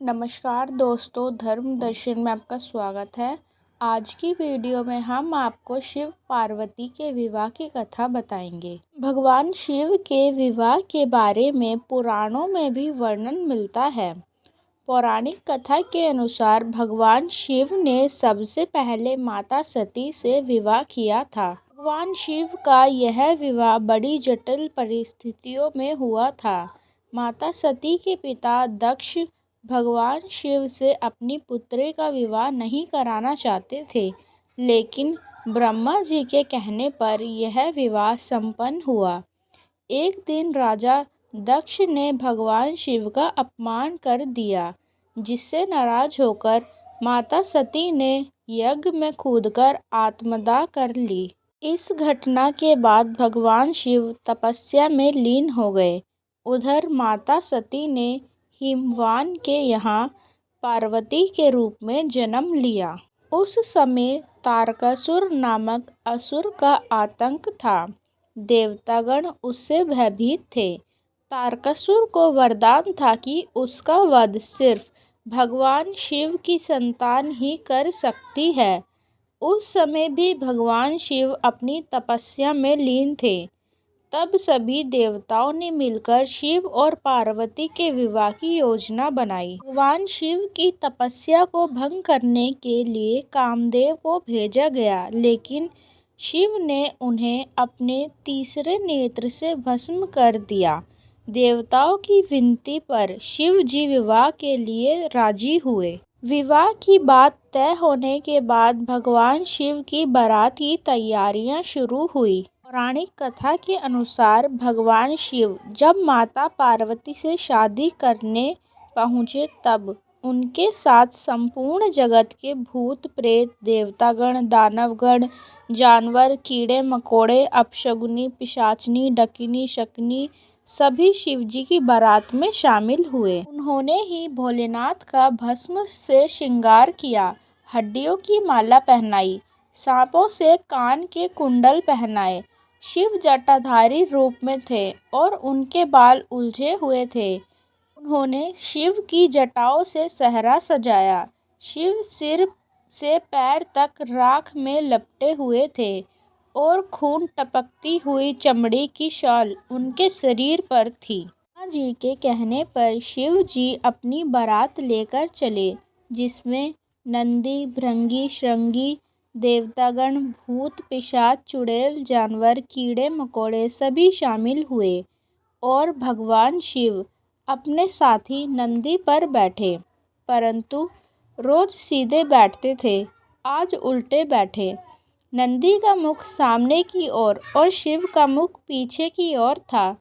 नमस्कार दोस्तों, धर्म दर्शन में आपका स्वागत है। आज की वीडियो में हम आपको शिव पार्वती के विवाह की कथा बताएंगे। भगवान शिव के विवाह के बारे में पुराणों में भी वर्णन मिलता है। पौराणिक कथा के अनुसार भगवान शिव ने सबसे पहले माता सती से विवाह किया था। भगवान शिव का यह विवाह बड़ी जटिल परिस्थितियों में हुआ था। माता सती के पिता दक्ष भगवान शिव से अपनी पुत्री का विवाह नहीं कराना चाहते थे, लेकिन ब्रह्मा जी के कहने पर यह विवाह संपन्न हुआ। एक दिन राजा दक्ष ने भगवान शिव का अपमान कर दिया, जिससे नाराज होकर माता सती ने यज्ञ में कूदकर आत्मदाह कर ली। इस घटना के बाद भगवान शिव तपस्या में लीन हो गए। उधर माता सती ने हिमवान के यहाँ पार्वती के रूप में जन्म लिया। उस समय तारकासुर नामक असुर का आतंक था। देवतागण उससे भयभीत थे। तारकासुर को वरदान था कि उसका वध सिर्फ भगवान शिव की संतान ही कर सकती है। उस समय भी भगवान शिव अपनी तपस्या में लीन थे। तब सभी देवताओं ने मिलकर शिव और पार्वती के विवाह की योजना बनाई। भगवान शिव की तपस्या को भंग करने के लिए कामदेव को भेजा गया, लेकिन शिव ने उन्हें अपने तीसरे नेत्र से भस्म कर दिया। देवताओं की विनती पर शिव जी विवाह के लिए राजी हुए। विवाह की बात तय होने के बाद भगवान शिव की बारात की तैयारियां शुरू हुई। पौराणिक कथा के अनुसार भगवान शिव जब माता पार्वती से शादी करने पहुँचे, तब उनके साथ संपूर्ण जगत के भूत प्रेत, देवतागण, दानवगण, जानवर, कीड़े मकोड़े, अपशगुनी, पिशाचनी, डकिनी, शकुनी सभी शिवजी की बारात में शामिल हुए। उन्होंने ही भोलेनाथ का भस्म से श्रृंगार किया, हड्डियों की माला पहनाई, सांपों से कान के कुंडल पहनाए। शिव जटाधारी रूप में थे और उनके बाल उलझे हुए थे। उन्होंने शिव की जटाओं से सहरा सजाया। शिव सिर से पैर तक राख में लपटे हुए थे और खून टपकती हुई चमड़ी की शॉल उनके शरीर पर थी। ब्रह्मा जी के कहने पर शिव जी अपनी बारात लेकर चले, जिसमें नंदी, भृंगी, श्रृंगी, देवतागण, भूत, पिशाच, चुड़ैल, जानवर, कीड़े मकोड़े सभी शामिल हुए और भगवान शिव अपने साथी नंदी पर बैठे। परंतु रोज सीधे बैठते थे, आज उल्टे बैठे। नंदी का मुख सामने की ओर और शिव का मुख पीछे की ओर था।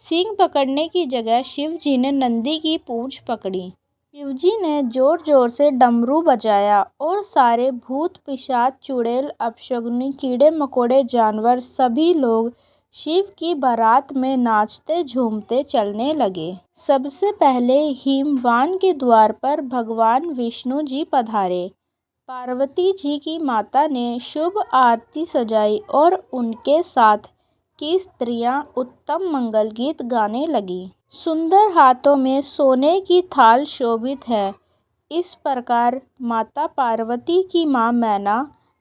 सींग पकड़ने की जगह शिव जी ने नंदी की पूंछ पकड़ी। शिवजी ने जोर जोर से डमरू बजाया और सारे भूत, पिशाच, चुड़ैल, अपशगुनी, कीड़े मकोड़े, जानवर सभी लोग शिव की बारात में नाचते झूमते चलने लगे। सबसे पहले हिमवान के द्वार पर भगवान विष्णु जी पधारे। पार्वती जी की माता ने शुभ आरती सजाई और उनके साथ की स्त्रियां उत्तम मंगल गीत गाने लगी। सुंदर हाथों में सोने की थाल शोभित है। इस प्रकार माता पार्वती की मां मैना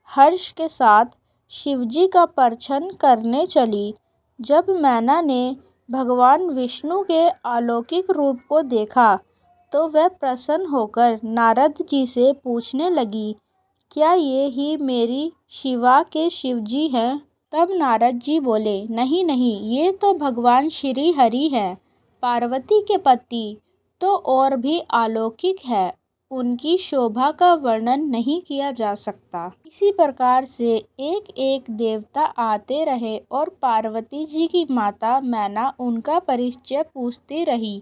हर्ष के साथ शिवजी का प्रदर्शन करने चली। जब मैना ने भगवान विष्णु के अलौकिक रूप को देखा, तो वह प्रसन्न होकर नारद जी से पूछने लगी, क्या ये ही मेरी शिवा के शिवजी हैं? तब नारद जी बोले, नहीं नहीं, ये तो भगवान श्री हरि हैं। पार्वती के पति तो और भी अलौकिक है, उनकी शोभा का वर्णन नहीं किया जा सकता। इसी प्रकार से एक एक देवता आते रहे और पार्वती जी की माता मैना उनका परिचय पूछती रही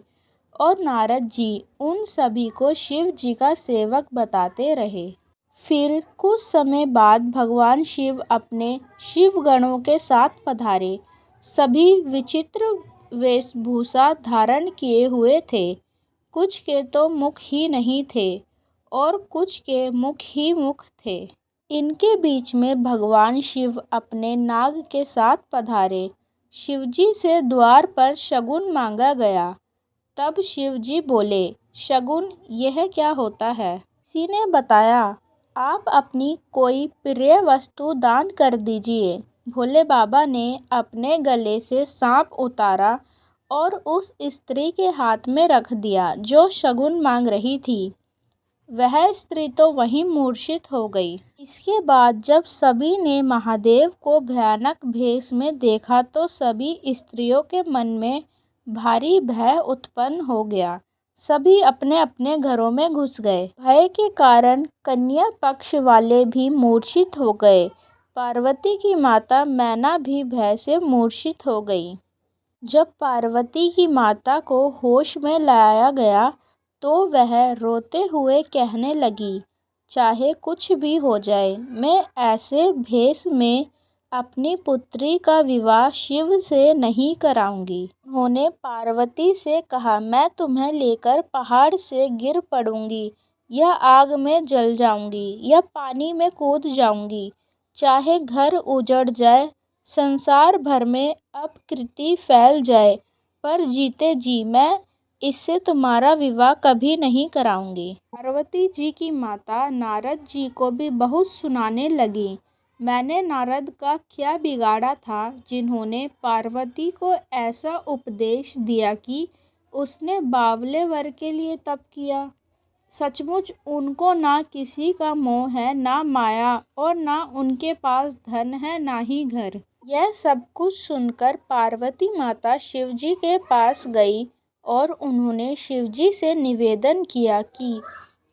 और नारद जी उन सभी को शिव जी का सेवक बताते रहे। फिर कुछ समय बाद भगवान शिव अपने शिवगणों के साथ पधारे। सभी विचित्र वेशभूषा धारण किए हुए थे। कुछ के तो मुख ही नहीं थे और कुछ के मुख ही मुख थे। इनके बीच में भगवान शिव अपने नाग के साथ पधारे। शिवजी से द्वार पर शगुन मांगा गया। तब शिवजी बोले, शगुन, यह क्या होता है? किसी ने बताया, आप अपनी कोई प्रिय वस्तु दान कर दीजिए। भोले बाबा ने अपने गले से सांप उतारा और उस स्त्री के हाथ में रख दिया जो शगुन मांग रही थी। वह स्त्री तो वहीं मूर्छित हो गई। इसके बाद जब सभी ने महादेव को भयानक भेष में देखा तो सभी स्त्रियों के मन में भारी भय उत्पन्न हो गया। सभी अपने अपने घरों में घुस गए। भय के कारण कन्या पक्ष वाले भी मूर्छित हो गए। पार्वती की माता मैना भी भय से मूर्छित हो गई। जब पार्वती की माता को होश में लाया गया तो वह रोते हुए कहने लगी, चाहे कुछ भी हो जाए, मैं ऐसे भेष में अपनी पुत्री का विवाह शिव से नहीं कराऊंगी। उन्होंने पार्वती से कहा, मैं तुम्हें लेकर पहाड़ से गिर पड़ूंगी या आग में जल जाऊंगी या पानी में कूद जाऊंगी, चाहे घर उजड़ जाए, संसार भर में अपकीर्ति फैल जाए, पर जीते जी मैं इससे तुम्हारा विवाह कभी नहीं कराऊंगी। पार्वती जी की माता नारद जी को भी बहुत सुनाने लगी। मैंने नारद का क्या बिगाड़ा था जिन्होंने पार्वती को ऐसा उपदेश दिया कि उसने बावले वर के लिए तप किया। सचमुच उनको ना किसी का मोह है, ना माया, और ना उनके पास धन है, ना ही घर। यह सब कुछ सुनकर पार्वती माता शिवजी के पास गई और उन्होंने शिवजी से निवेदन किया कि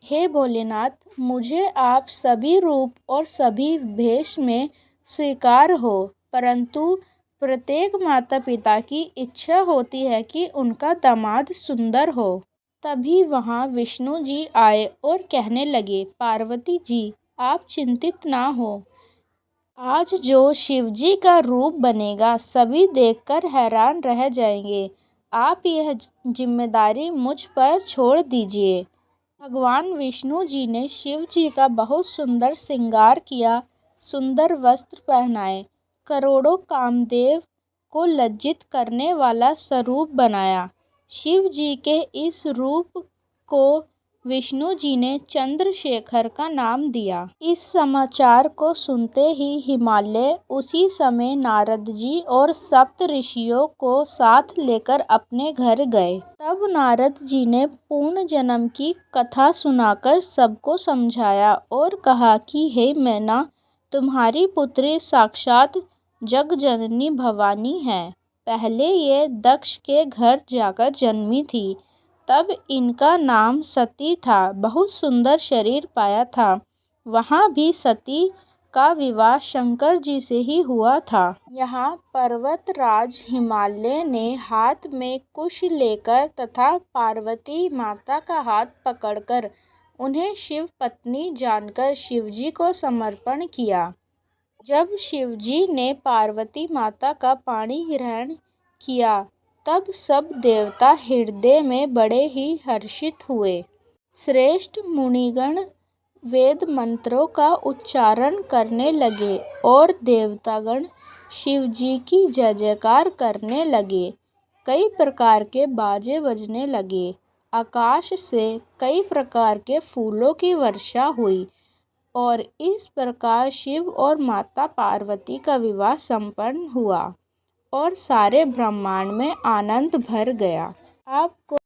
हे भोलेनाथ, मुझे आप सभी रूप और सभी भेष में स्वीकार हो, परंतु प्रत्येक माता पिता की इच्छा होती है कि उनका दामाद सुंदर हो। तभी वहाँ विष्णु जी आए और कहने लगे, पार्वती जी, आप चिंतित ना हो। आज जो शिवजी का रूप बनेगा सभी देखकर हैरान रह जाएंगे। आप यह जिम्मेदारी मुझ पर छोड़ दीजिए। भगवान विष्णु जी ने शिव जी का बहुत सुंदर श्रृंगार किया, सुंदर वस्त्र पहनाए, करोड़ों कामदेव को लज्जित करने वाला स्वरूप बनाया। शिव जी के इस रूप को विष्णु जी ने चंद्रशेखर का नाम दिया। इस समाचार को सुनते ही हिमालय उसी समय नारद जी और सप्त ऋषियों को साथ लेकर अपने घर गए। तब नारद जी ने पूर्ण जन्म की कथा सुनाकर सबको समझाया और कहा कि हे मैना, तुम्हारी पुत्री साक्षात जगजननी भवानी है। पहले ये दक्ष के घर जाकर जन्मी थी, तब इनका नाम सती था। बहुत सुंदर शरीर पाया था। वहाँ भी सती का विवाह शंकर जी से ही हुआ था। यहाँ पर्वतराज हिमालय ने हाथ में कुश लेकर तथा पार्वती माता का हाथ पकड़कर उन्हें शिव पत्नी जानकर शिवजी को समर्पण किया। जब शिवजी ने पार्वती माता का पाणी ग्रहण किया तब सब देवता हृदय में बड़े ही हर्षित हुए। श्रेष्ठ मुनिगण वेद मंत्रों का उच्चारण करने लगे और देवतागण शिवजी की जय जयकार करने लगे। कई प्रकार के बाजे बजने लगे। आकाश से कई प्रकार के फूलों की वर्षा हुई और इस प्रकार शिव और माता पार्वती का विवाह संपन्न हुआ और सारे ब्रह्मांड में आनंद भर गया। आपको